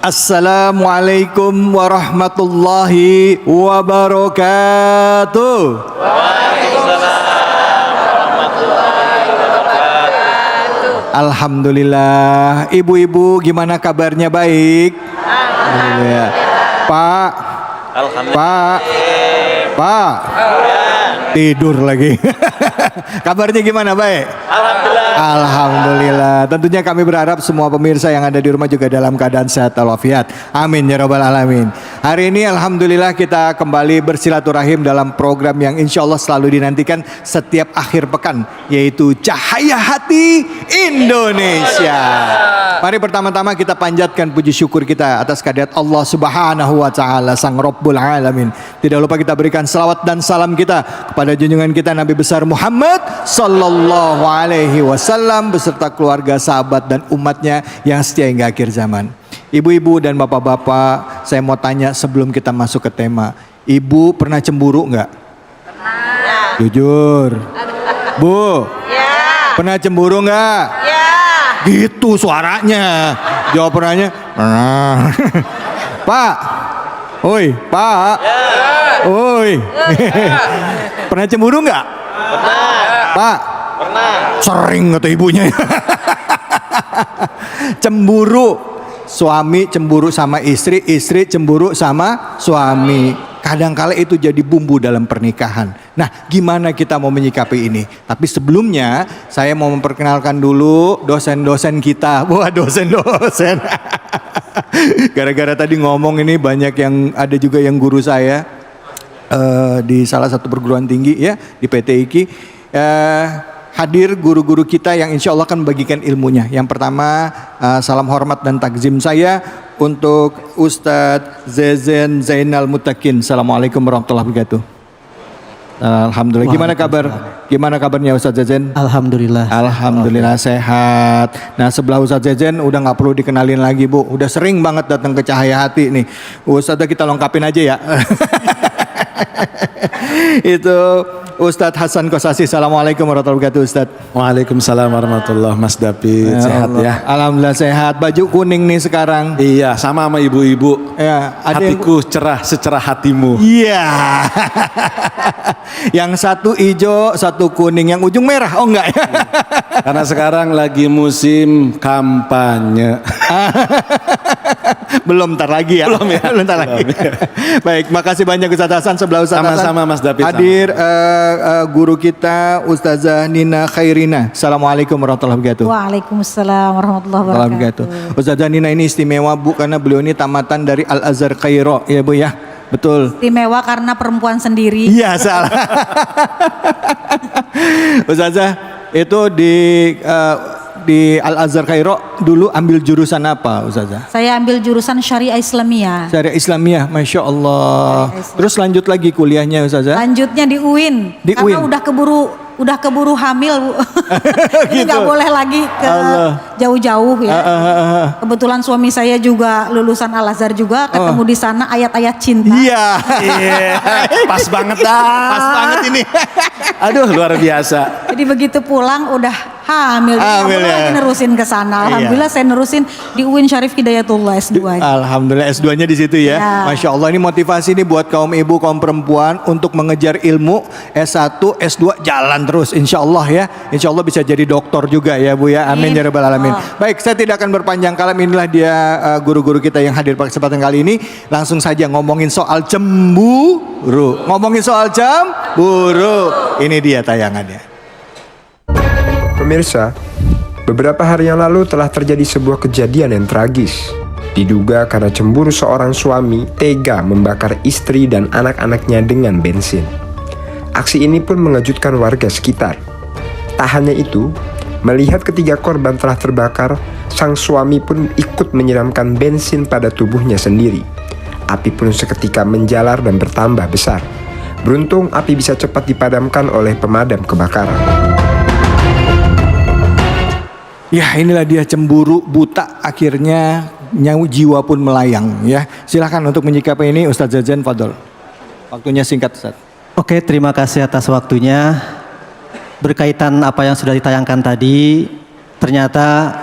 Assalamualaikum warahmatullahi wabarakatuh. Alhamdulillah. Ibu-ibu gimana kabarnya, baik? Alhamdulillah. Pak. Alhamdulillah. Pak. Tidur lagi. Kabarnya gimana, baik? Alhamdulillah. Alhamdulillah. Tentunya kami berharap semua pemirsa yang ada di rumah juga dalam keadaan sehat walafiat. Amin ya rabbal alamin. Hari ini alhamdulillah kita kembali bersilaturahim dalam program yang insya Allah selalu dinantikan setiap akhir pekan, yaitu Cahaya Hati Indonesia. Mari pertama-tama kita panjatkan puji syukur kita atas kehadirat Allah Subhanahu wa taala Sang Rabbul Alamin. Tidak lupa kita berikan salawat dan salam kita kepada junjungan kita Nabi besar Muhammad sallallahu alaihi wasallam beserta keluarga, sahabat dan umatnya yang setia hingga akhir zaman. Ibu-ibu dan bapak-bapak, saya mau tanya sebelum kita masuk ke tema. Ibu pernah cemburu enggak? Pernah. Jujur. Bu. Ya. Pernah cemburu enggak? Ya. Gitu suaranya. Jawab pernahnya. Pernah. Pak. Oi, Pak. Ya. Oi. Ya. Pernah cemburu enggak? Pernah. Pak. Pernah. Sering kata ibunya. Cemburu. Suami cemburu sama istri, istri cemburu sama suami. Kadangkala itu jadi bumbu dalam pernikahan. Nah, gimana kita mau menyikapi ini? Tapi sebelumnya saya mau memperkenalkan dulu dosen-dosen kita. Wah, dosen-dosen. Gara-gara tadi ngomong ini banyak yang ada juga yang guru saya di salah satu perguruan tinggi ya di PT IKI. Hadir guru-guru kita yang insya Allah akan membagikan ilmunya. Yang pertama salam hormat dan takzim saya untuk Ustadz Zezen Zainal Mutakin. Assalamualaikum warahmatullahi wabarakatuh. Alhamdulillah. Gimana kabar? Gimana kabarnya Ustadz Zezen? Alhamdulillah. Alhamdulillah sehat. Nah, sebelah Ustadz Zezen udah nggak perlu dikenalin lagi, Bu. Udah sering banget datang ke Cahaya Hati nih. Ustadz kita lengkapin aja ya. Itu Ustadz Hasan Kosasi. Assalamualaikum warahmatullahi wabarakatuh, Ustadz. Waalaikumsalam warahmatullahi wabarakatuh. Mas David sehat ya? Alhamdulillah sehat. Baju kuning nih sekarang. Iya, sama ibu-ibu. Ya, hatiku cerah secerah hatimu. Iya. Yang satu hijau, satu kuning, yang ujung merah. Oh enggak ya? Karena sekarang lagi musim kampanye. Belum, ntar lagi ya. Belum ya. Belum, ntar lagi. Baik, makasih banyak Ustadz Hasan. Sebelah Ustadz Hasan. Sama-sama Mas David. Hadir guru kita Ustazah Nina Khairina. Assalamualaikum warahmatullahi wabarakatuh. Waalaikumsalam warahmatullahi wabarakatuh. Ustazah Nina ini istimewa, Bu, karena beliau ini tamatan dari Al Azhar Kairo, ya Bu ya. Betul. Istimewa karena perempuan sendiri. Iya, salah. Ustazah itu di Al Azhar Kairo dulu ambil jurusan apa, Ustazah? Saya ambil jurusan Syariah Islamiyah. Syariah Islamiyah, Masya Allah. Terus lanjut lagi kuliahnya, Ustazah? Lanjutnya di UIN. Di karena UIN. udah keburu hamil, Bu. Jadi Gitu. nggak boleh lagi ke jauh-jauh ya. Kebetulan suami saya juga lulusan Al Azhar juga, ketemu di sana ayat-ayat cinta. Iya. Pas banget dah. Pas banget ini. Aduh, luar biasa. Jadi begitu pulang udah hamil. Hamil ya. Lagi nerusin ke sana. Alhamdulillah saya nerusin di UIN Syarif Hidayatullah S2. Alhamdulillah S2-nya di situ ya. Masya Allah, ini motivasi nih buat kaum ibu, kaum perempuan untuk mengejar ilmu S1, S2 jalan terus insya Allah ya. Insya Allah bisa jadi dokter juga ya Bu ya. Amin ya rabbal alamin. Baik, saya tidak akan berpanjang kalam. Inilah dia guru-guru kita yang hadir pada kesempatan kali ini. Langsung saja ngomongin soal cemburu. Ngomongin soal cemburu. Ini dia tayangannya. Pemirsa, beberapa hari yang lalu telah terjadi sebuah kejadian yang tragis. Diduga karena cemburu seorang suami tega membakar istri dan anak-anaknya dengan bensin. Aksi ini pun mengejutkan warga sekitar. Tak hanya itu, melihat ketiga korban telah terbakar, sang suami pun ikut menyiramkan bensin pada tubuhnya sendiri. Api pun seketika menjalar dan bertambah besar. Beruntung api bisa cepat dipadamkan oleh pemadam kebakaran. Ya, inilah dia cemburu buta, akhirnya nyawa jiwa pun melayang ya. Silakan untuk menyikapi ini Ustadz Zazen, fadol. Waktunya singkat, Ustadz. Oke, terima kasih atas waktunya. Berkaitan apa yang sudah ditayangkan tadi, ternyata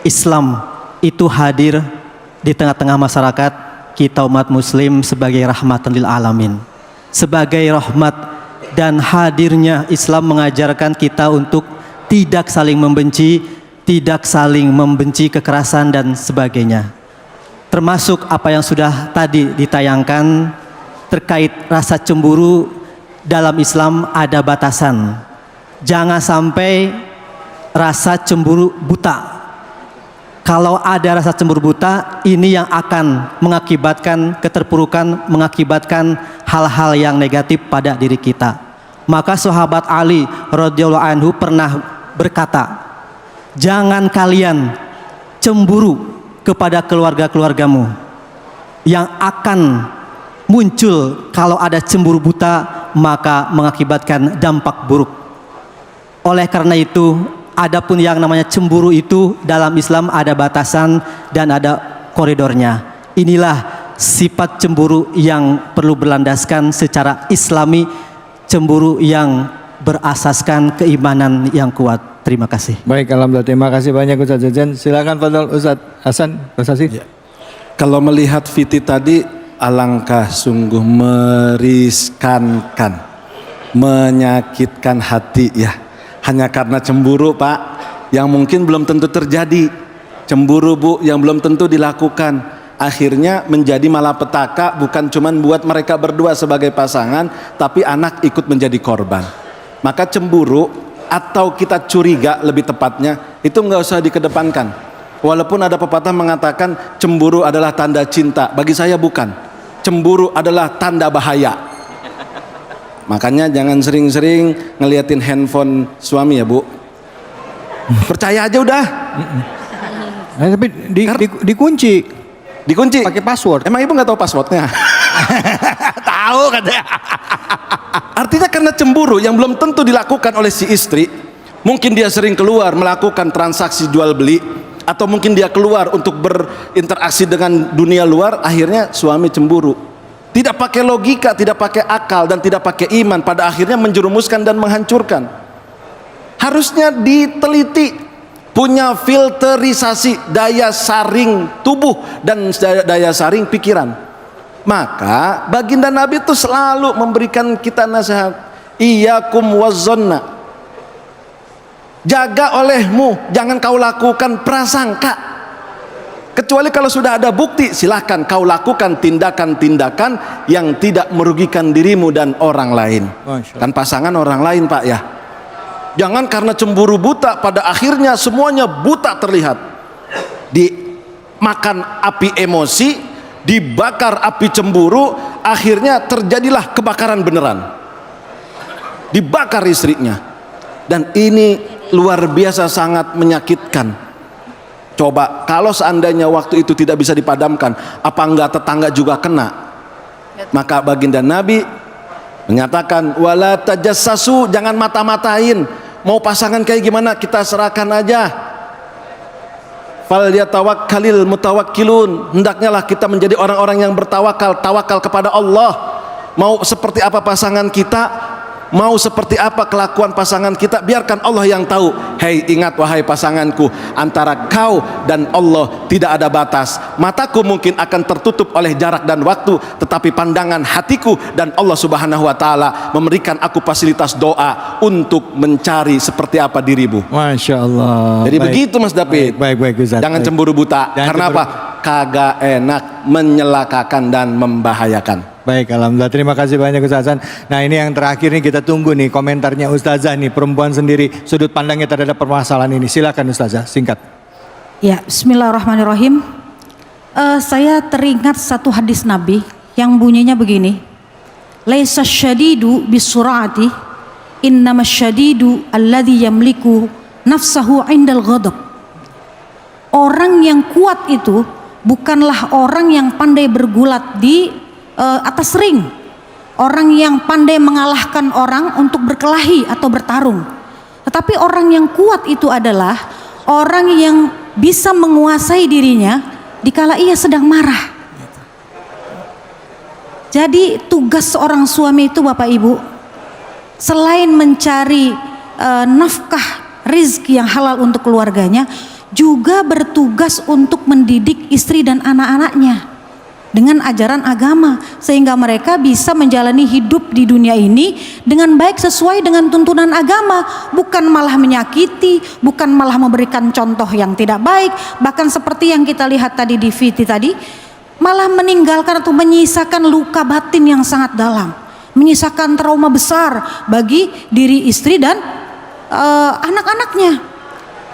Islam itu hadir di tengah-tengah masyarakat, kita umat muslim sebagai rahmatan lil alamin, sebagai rahmat, dan hadirnya Islam mengajarkan kita untuk tidak saling membenci kekerasan dan sebagainya. Termasuk apa yang sudah tadi ditayangkan terkait rasa cemburu. Dalam Islam ada batasan. Jangan sampai rasa cemburu buta. Kalau ada rasa cemburu buta, ini yang akan mengakibatkan keterpurukan, mengakibatkan hal-hal yang negatif pada diri kita. Maka sahabat Ali radhiyallahu anhu pernah berkata, jangan kalian cemburu kepada keluarga-keluargamu. Yang akan muncul kalau ada cemburu buta, maka mengakibatkan dampak buruk. Oleh karena itu, adapun yang namanya cemburu itu dalam Islam ada batasan dan ada koridornya. Inilah sifat cemburu yang perlu berlandaskan secara Islami, cemburu yang berasaskan keimanan yang kuat. Terima kasih. Baik, alhamdulillah. Terima kasih banyak Ustaz Jajan. Silakan Fadl Ustaz Hasan, Ustaz Sasi. Ya. Kalau melihat Fiti tadi, alangkah sungguh meriskankan, menyakitkan hati ya. Hanya karena cemburu Pak, yang mungkin belum tentu terjadi. Cemburu Bu, yang belum tentu dilakukan. Akhirnya menjadi malapetaka, bukan cuma buat mereka berdua sebagai pasangan, tapi anak ikut menjadi korban. Maka cemburu atau kita curiga lebih tepatnya, itu nggak usah dikedepankan. Walaupun ada pepatah mengatakan cemburu adalah tanda cinta, bagi saya bukan. Cemburu adalah tanda bahaya. Makanya jangan sering-sering ngeliatin handphone suami ya Bu. Percaya aja udah. Tapi dikunci. Dikunci. Pakai password. Emang ibu nggak tahu passwordnya? Tahu katanya. Artinya karena cemburu yang belum tentu dilakukan oleh si istri, mungkin dia sering keluar melakukan transaksi jual beli, atau mungkin dia keluar untuk berinteraksi dengan dunia luar, akhirnya suami cemburu. Tidak pakai logika, tidak pakai akal, dan tidak pakai iman, pada akhirnya menjerumuskan dan menghancurkan. Harusnya diteliti, punya filterisasi daya saring tubuh dan daya saring pikiran. Maka baginda Nabi itu selalu memberikan kita nasihat, iyyakum wazzanna, jaga olehmu, jangan kau lakukan prasangka. Kecuali kalau sudah ada bukti, silahkan kau lakukan tindakan-tindakan yang tidak merugikan dirimu dan orang lain. Kan pasangan orang lain Pak ya. Jangan karena cemburu buta, pada akhirnya semuanya buta terlihat. Dimakan api emosi, dibakar api cemburu, akhirnya terjadilah kebakaran beneran. Dibakar istrinya. Dan ini luar biasa sangat menyakitkan. Coba kalau seandainya waktu itu tidak bisa dipadamkan, apa enggak tetangga juga kena? Maka baginda Nabi menyatakan, wala tajassasu, jangan mata-matain. Mau pasangan kayak gimana kita serahkan aja. Fal yatawakkalil mutawakkilun, hendaknya lah kita menjadi orang-orang yang bertawakal, tawakal kepada Allah. Mau seperti apa pasangan kita, mau seperti apa kelakuan pasangan kita, biarkan Allah yang tahu. Hei, ingat wahai pasanganku, antara kau dan Allah tidak ada batas. Mataku mungkin akan tertutup oleh jarak dan waktu, tetapi pandangan hatiku dan Allah Subhanahu wa taala memberikan aku fasilitas doa untuk mencari seperti apa dirimu. Masya Allah. Jadi begitu Mas David. Baik Ustaz. Jangan cemburu buta. Karena apa? Kagak enak, menyelakakan dan membahayakan. Baik, alhamdulillah. Terima kasih banyak Ustaz Hasan. Nah, ini yang terakhir nih, kita tunggu nih komentarnya Ustazah nih, perempuan sendiri, sudut pandangnya terhadap permasalahan ini. Silakan Ustazah, singkat. Ya, bismillahirrahmanirrahim. Saya teringat satu hadis Nabi yang bunyinya begini. Laisa syadidu bisur'ati, innama syadidu alladhi yamliku nafsahu indal ghadab. Orang yang kuat itu bukanlah orang yang pandai bergulat di atas ring, orang yang pandai mengalahkan orang untuk berkelahi atau bertarung. Tetapi orang yang kuat itu adalah orang yang bisa menguasai dirinya dikala ia sedang marah. Jadi tugas seorang suami itu Bapak Ibu, selain mencari nafkah rizki yang halal untuk keluarganya, juga bertugas untuk mendidik istri dan anak-anaknya dengan ajaran agama, sehingga mereka bisa menjalani hidup di dunia ini dengan baik sesuai dengan tuntunan agama, bukan malah menyakiti, bukan malah memberikan contoh yang tidak baik, bahkan seperti yang kita lihat tadi di VT tadi, malah meninggalkan atau menyisakan luka batin yang sangat dalam, menyisakan trauma besar bagi diri istri dan anak-anaknya.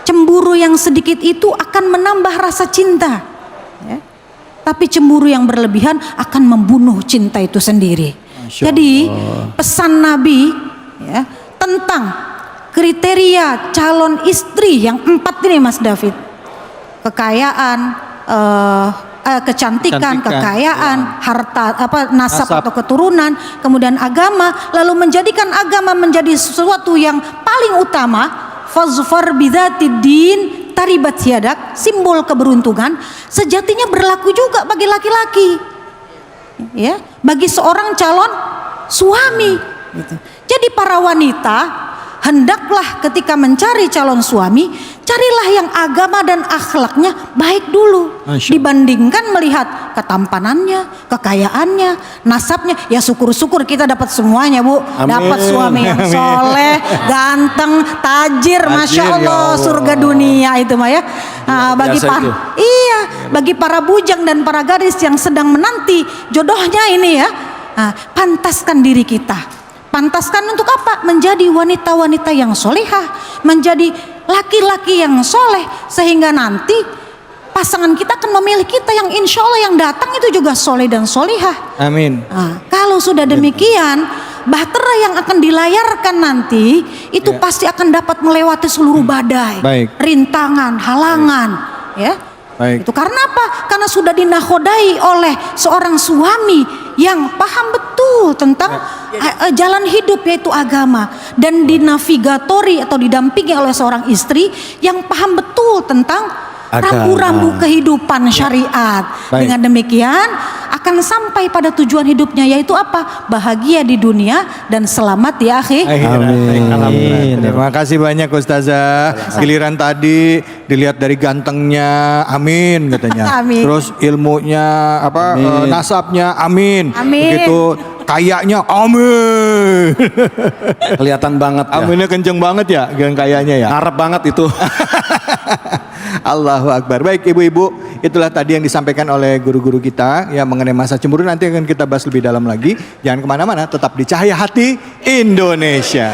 Cemburu yang sedikit itu akan menambah rasa cinta, ya. Tapi cemburu yang berlebihan akan membunuh cinta itu sendiri. Jadi pesan Nabi, ya, tentang kriteria calon istri yang 4 ini, Mas David: kekayaan, kecantikan, kekayaan, harta, nasab atau keturunan, kemudian agama, lalu menjadikan agama menjadi sesuatu yang paling utama. Fazfar bidzatid din taribat yadak, simbol keberuntungan, sejatinya berlaku juga bagi laki-laki, ya, bagi seorang calon suami, gitu. Jadi para wanita hendaklah ketika mencari calon suami, carilah yang agama dan akhlaknya baik dulu, dibandingkan melihat ketampanannya, kekayaannya, nasabnya. Ya syukur-syukur kita dapat semuanya, Bu. Dapat suami yang soleh, ganteng, tajir, masya Allah, surga dunia itu mah ya. Nah, bagi para bujang dan para gadis yang sedang menanti jodohnya ini ya, nah, pantaskan diri kita. Pantaskan untuk apa? Menjadi wanita-wanita yang solehah, menjadi laki-laki yang soleh, sehingga nanti pasangan kita akan memilih kita yang insya Allah yang datang itu juga soleh dan solehah. Amin. Nah, kalau sudah demikian, bahtera yang akan dilayarkan nanti itu pasti akan dapat melewati seluruh badai, rintangan, halangan, ya. Baik. Itu karena apa? Karena sudah dinakodai oleh seorang suami yang paham betul tentang jalan hidup, yaitu agama, dan dinavigatori atau didampingi oleh seorang istri yang paham betul tentang rambu-rambu kehidupan syariat. Dengan demikian akan sampai pada tujuan hidupnya, yaitu apa? Bahagia di dunia dan selamat di akhir. Amin. Terima kasih banyak Ustazah. Giliran tadi dilihat dari gantengnya, amin katanya. Amin. Terus ilmunya nasabnya, amin. Amin. Begitu kayanya, amin. Kelihatan banget ya. Aminnya kenceng banget ya, yang kayanya ya. Ngarep banget itu. Allahu Akbar. Baik ibu-ibu, itulah tadi yang disampaikan oleh guru-guru kita ya mengenai masa cemburu. Nanti akan kita bahas lebih dalam lagi. Jangan kemana-mana, tetap di Cahaya Hati Indonesia.